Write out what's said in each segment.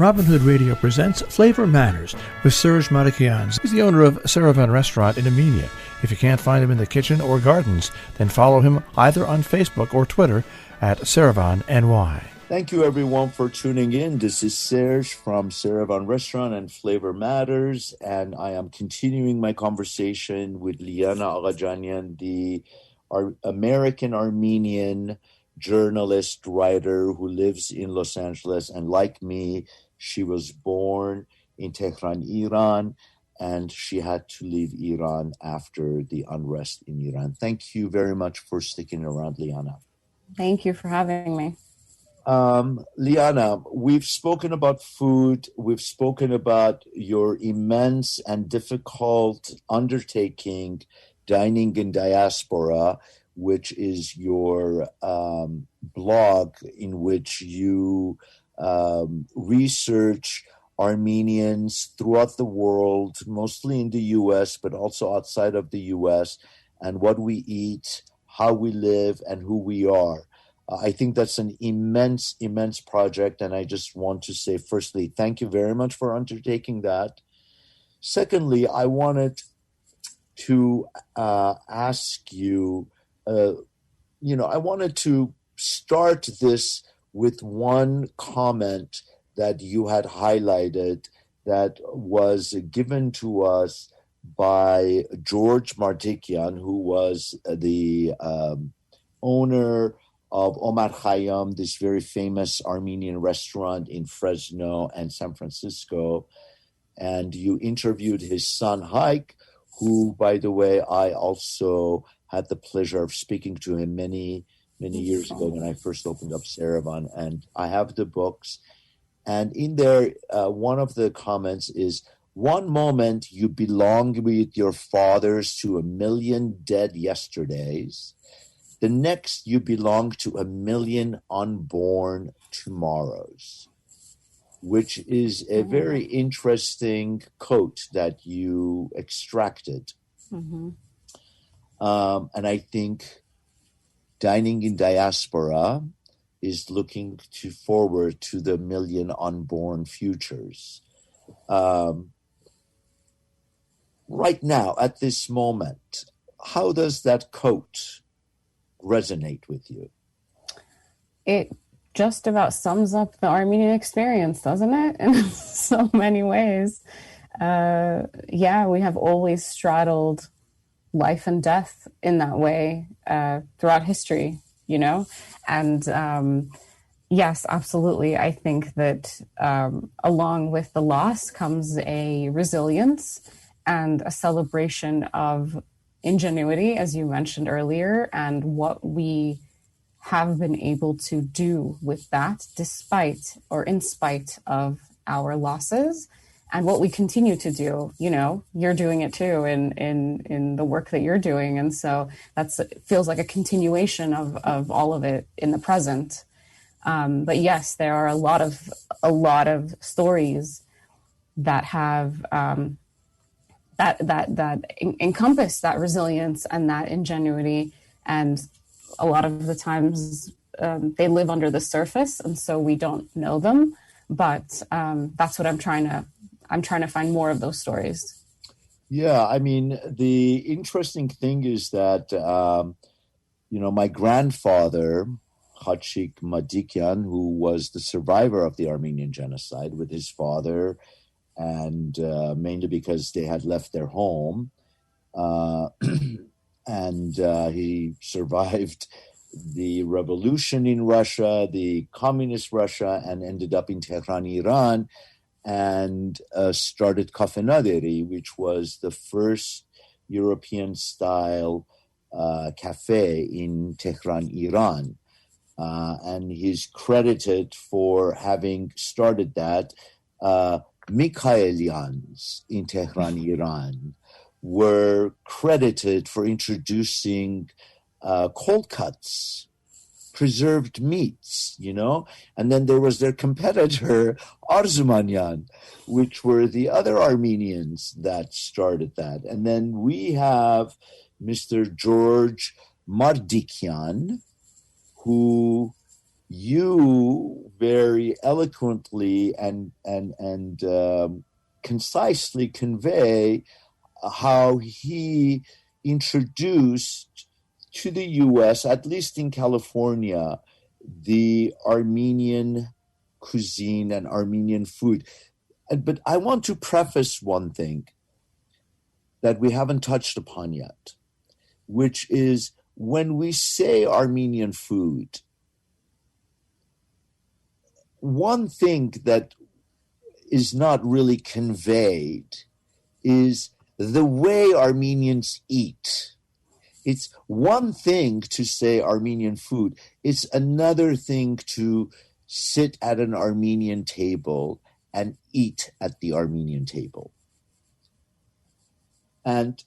Robin Hood Radio presents Flavor Matters with Serge Madikians. He's the owner of Servan Restaurant in Armenia. If you can't find him in the kitchen or gardens, then follow him either on Facebook or Twitter at ServanNY. Thank you, everyone, for tuning in. This is Serge from Servan Restaurant and Flavor Matters, and I am continuing my conversation with Liana Aghajanian, the American-Armenian journalist, writer who lives in Los Angeles, and like me, she was born in Tehran, Iran, and she had to leave Iran after the unrest in Iran. Thank you very much for sticking around, Liana. Thank you for having me. Liana, we've spoken about food. We've spoken about your immense and difficult undertaking, Dining in Diaspora, which is your blog in which you research Armenians throughout the world, mostly in the U.S., but also outside of the U.S., and what we eat, how we live, and who we are. I think that's an immense, immense project, and I just want to say, firstly, thank you very much for undertaking that. Secondly, I wanted to ask you, I wanted to start this with one comment that you had highlighted that was given to us by George Madikian, who was the owner of Omar Khayyam, this very famous Armenian restaurant in Fresno and San Francisco. And you interviewed his son, Haik, who, by the way, I also had the pleasure of speaking to him many years ago when I first opened up Servan. And I have the books. And in there, one of the comments is, one moment you belong with your fathers to a million dead yesterdays. The next, you belong to a million unborn tomorrows, which is a very interesting quote that you extracted. Mm-hmm. And I think Dining in Diaspora is looking forward to the million unborn futures. Right now, at this moment, how does that quote resonate with you? It just about sums up the Armenian experience, doesn't it? In so many ways. We have always straddled life and death in that way throughout history, and yes, absolutely. I think that along with the loss comes a resilience and a celebration of ingenuity, as you mentioned earlier, and what we have been able to do with that despite or in spite of our losses, and what we continue to do. You're doing it too in the work that you're doing, and so it feels like a continuation of all of it in the present. But yes, there are a lot of stories that have that encompass that resilience and that ingenuity, and a lot of the times they live under the surface, and so we don't know them. But that's what I'm trying to find more of those stories. Yeah, I mean, the interesting thing is that my grandfather, Khachik Madikian, who was the survivor of the Armenian genocide with his father, and mainly because they had left their home, and he survived the revolution in Russia, the communist Russia, and ended up in Tehran, Iran, and started Kafenaderi, which was the first European-style cafe in Tehran, Iran. And he's credited for having started that. Mikhaelians in Tehran, Iran, were credited for introducing cold cuts, preserved meats, and then there was their competitor, Arzumanyan, which were the other Armenians that started that. And then we have Mr. George Madikian, who you very eloquently and concisely convey how he introduced to the U.S., at least in California, the Armenian cuisine and Armenian food. But I want to preface one thing that we haven't touched upon yet, which is when we say Armenian food, one thing that is not really conveyed is the way Armenians eat. It's one thing to say Armenian food. It's another thing to sit at an Armenian table and eat at the Armenian table. And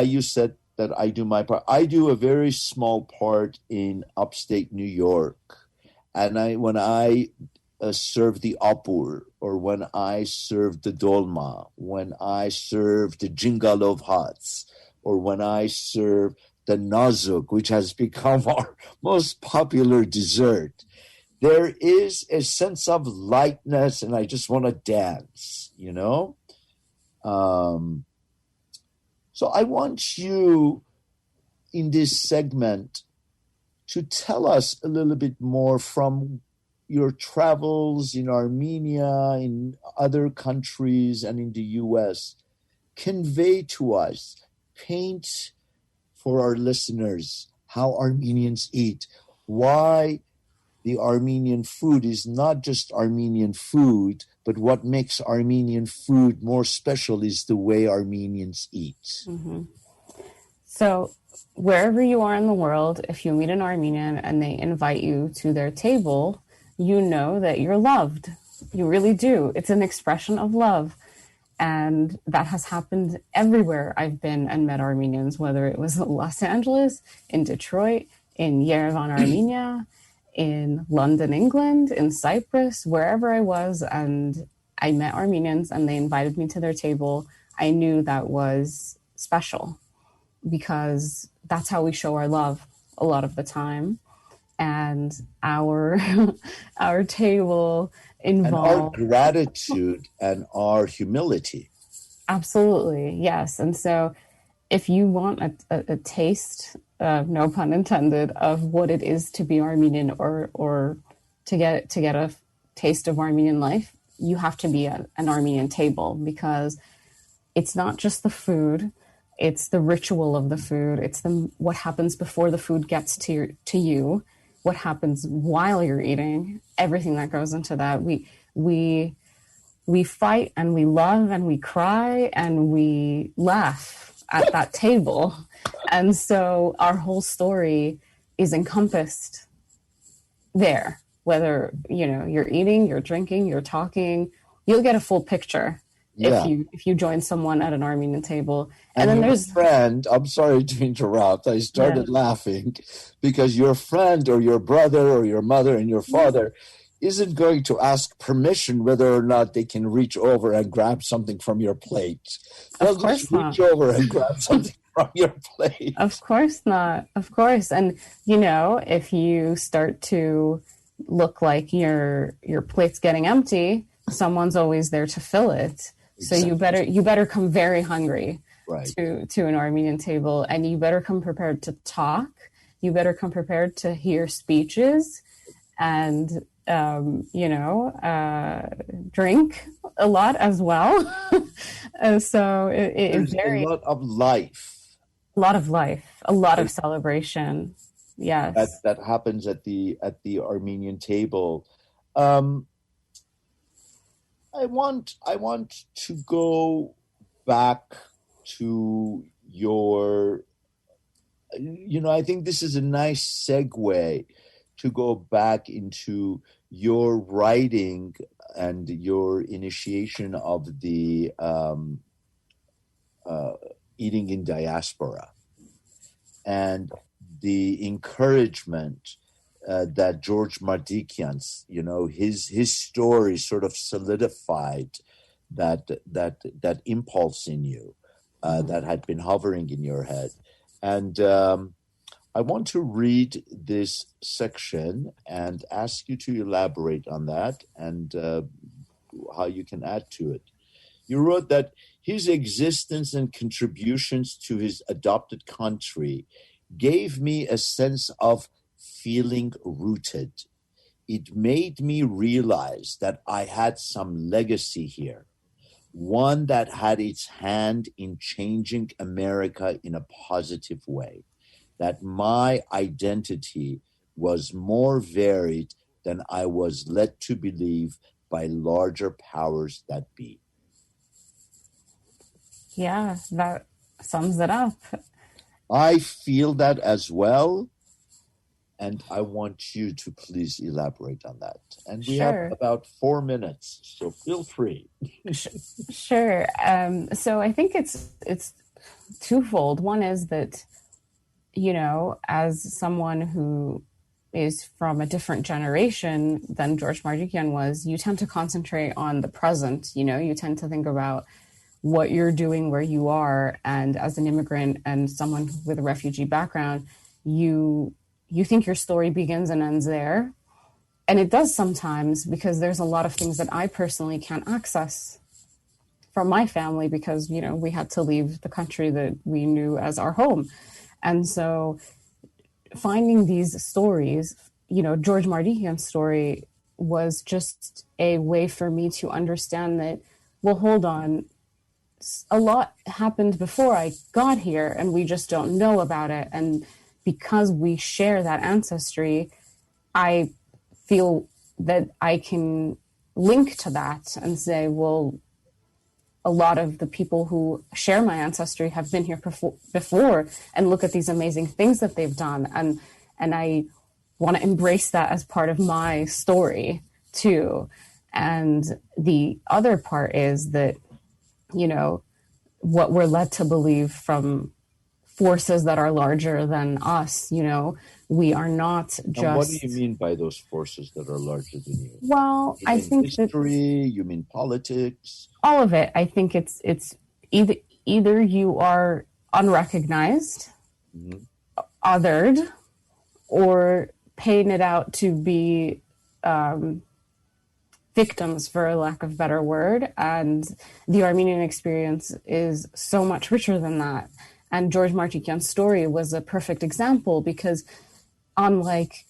you said that I do my part. I do a very small part in upstate New York. And when I serve the apur, or when I serve the dolma, when I serve the jingalov hats, or when I serve the nazuk, which has become our most popular dessert, there is a sense of lightness, and I just want to dance, you know? So I want you in this segment to tell us a little bit more from your travels in Armenia, in other countries, and in the U.S. Convey to us, paint for our listeners how Armenians eat, why the Armenian food is not just Armenian food, but what makes Armenian food more special is the way Armenians eat. Mm-hmm. So wherever you are in the world, if you meet an Armenian and they invite you to their table, you know that you're loved. You really do. It's an expression of love. And that has happened everywhere I've been and met Armenians, whether it was in Los Angeles, in Detroit, in Yerevan, Armenia, in London, England, in Cyprus, wherever I was, and I met Armenians and they invited me to their table. I knew that was special because that's how we show our love a lot of the time. And our table involved and our gratitude and our humility. Absolutely, yes. And so if you want a taste, no pun intended, of what it is to be Armenian, or to get a taste of Armenian life, you have to be at an Armenian table, because it's not just the food, it's the ritual of the food, it's what happens before the food gets to you, what happens while you're eating, everything that goes into that. We fight and we love and we cry and we laugh at that table. And so our whole story is encompassed there. Whether, you're eating, you're drinking, you're talking, you'll get a full picture if you join someone at an Armenian table. And then there's friend. I'm sorry to interrupt. I started laughing because your friend or your brother or your mother and your father isn't going to ask permission whether or not they can reach over and grab something from your plate. They'll just reach over and grab something from your plate. Of course not. Of course. And, if you start to look like your plate's getting empty, someone's always there to fill it. Exactly. So you better come very hungry to an Armenian table, and you better come prepared to talk. You better come prepared to hear speeches and drink a lot as well. And so it's very a lot of life. A lot of life, a lot of celebration. Yes. That happens at the Armenian table. I want to go back to your, I think this is a nice segue to go back into your writing and your initiation of the Eating in Diaspora, and the encouragement that George Madikians, his story sort of solidified that impulse in you that had been hovering in your head. And I want to read this section and ask you to elaborate on that and how you can add to it. You wrote that his existence and contributions to his adopted country gave me a sense of feeling rooted. It made me realize that I had some legacy here, one that had its hand in changing America in a positive way, that my identity was more varied than I was led to believe by larger powers that be. Yeah, that sums it up. I feel that as well, and I want you to please elaborate on that. And we have about 4 minutes, so feel free. Sure. So I think it's twofold. One is that, you know, as someone who is from a different generation than George Madikian was, you tend to concentrate on the present. You know, you tend to think about what you're doing where you are. And as an immigrant and someone with a refugee background, you think your story begins and ends there. And it does sometimes, because there's a lot of things that I personally can't access from my family because, you know, we had to leave the country that we knew as our home. And so finding these stories, you know, George Madikian's story was just a way for me to understand that, well, hold on, a lot happened before I got here and we just don't know about it. And because we share that ancestry, I feel that I can link to that and say, well, a lot of the people who share my ancestry have been here before and look at these amazing things that they've done. And I want to embrace that as part of my story too. And the other part is that, you know, what we're led to believe from forces that are larger than us, you know, we are not just... And what do you mean by those forces that are larger than you? Well, I think history, you mean politics? All of it. I think it's either you are unrecognized, othered, or painted out to be victims, for a lack of a better word. And the Armenian experience is so much richer than that. And George Madikian's story was a perfect example because, unlike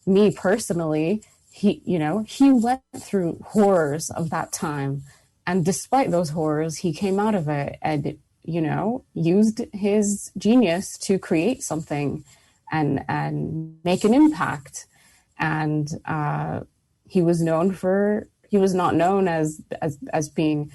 me personally, he went through horrors of that time. And despite those horrors, he came out of it and, you know, used his genius to create something and make an impact. And he was not known as being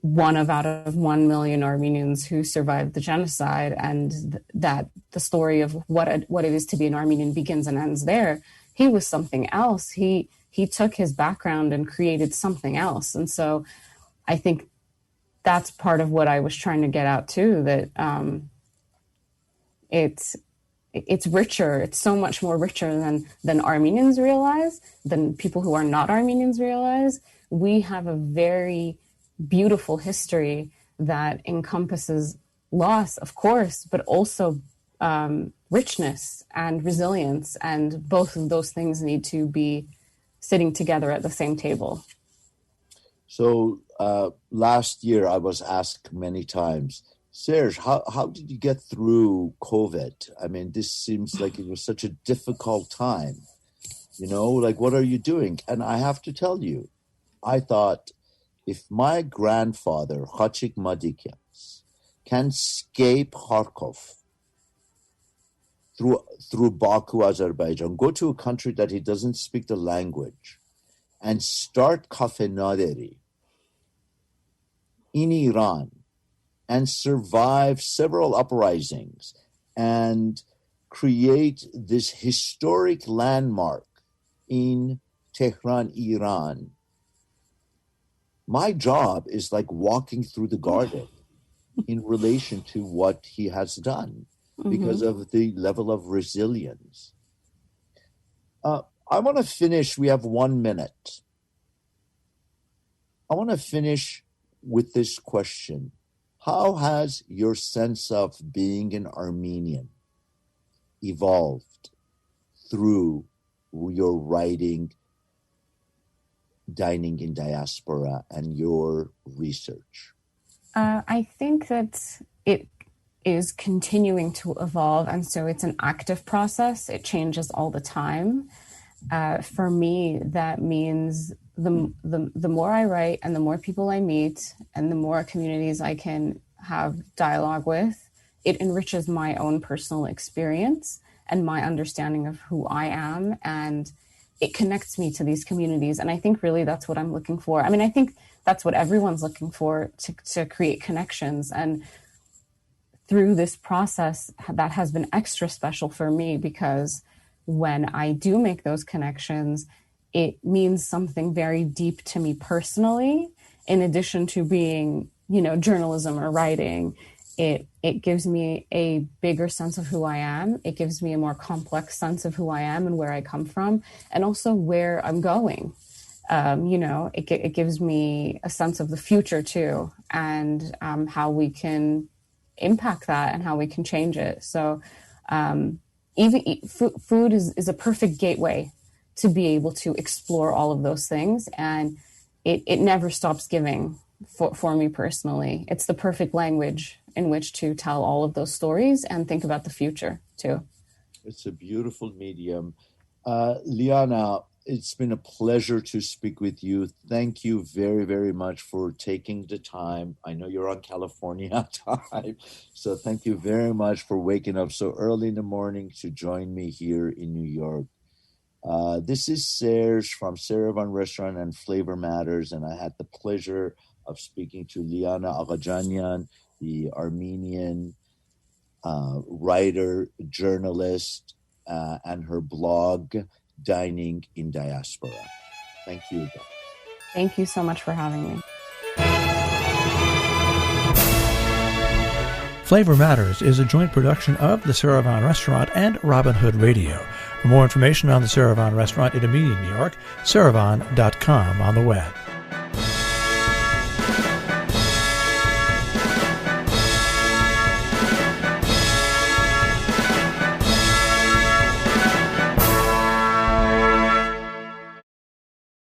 one out of 1 million Armenians who survived the genocide, and that the story of what it is to be an Armenian begins and ends there. He was something else. He took his background and created something else. And so I think that's part of what I was trying to get out too, that it's richer. It's so much more richer than Armenians realize, than people who are not Armenians realize. We have a very beautiful history that encompasses loss, of course, but also richness and resilience. And both of those things need to be sitting together at the same table. So last year I was asked many times, Serge, how did you get through COVID? I mean, this seems like it was such a difficult time. You know, like, what are you doing? And I have to tell you, I thought, if my grandfather, Khachik Madikians, can escape Kharkov through Baku, Azerbaijan, go to a country that he doesn't speak the language, and start Cafe Naderi in Iran, and survive several uprisings, and create this historic landmark in Tehran, Iran, my job is like walking through the garden in relation to what he has done because of the level of resilience. I want to finish. We have 1 minute. I want to finish with this question. How has your sense of being an Armenian evolved through your writing, Dining in Diaspora, and your research? I think that it is continuing to evolve, and so it's an active process. It changes all the time. For me, that means the more I write and the more people I meet and the more communities I can have dialogue with, it enriches my own personal experience and my understanding of who I am, and it connects me to these communities. And I think really that's what I'm looking for. I mean, I think that's what everyone's looking for, to create connections. And through this process, that has been extra special for me, because when I do make those connections, it means something very deep to me personally, in addition to being, journalism or writing. It gives me a bigger sense of who I am. It gives me a more complex sense of who I am and where I come from, and also where I'm going. It gives me a sense of the future too, and how we can impact that and how we can change it. So food is a perfect gateway to be able to explore all of those things, and it never stops giving for me personally. It's the perfect language in which to tell all of those stories and think about the future too. It's a beautiful medium. Liana, it's been a pleasure to speak with you. Thank you very, very much for taking the time. I know you're on California time, so thank you very much for waking up so early in the morning to join me here in New York. This is Serge from Servan Restaurant and Flavor Matters, and I had the pleasure of speaking to Liana Aghajanian, the Armenian writer, journalist, and her blog, Dining in Diaspora. Thank you again. Thank you so much for having me. Flavor Matters is a joint production of the Servan Restaurant and Robin Hood Radio. For more information on the Servan Restaurant in Armenia, New York, servan.com on the web.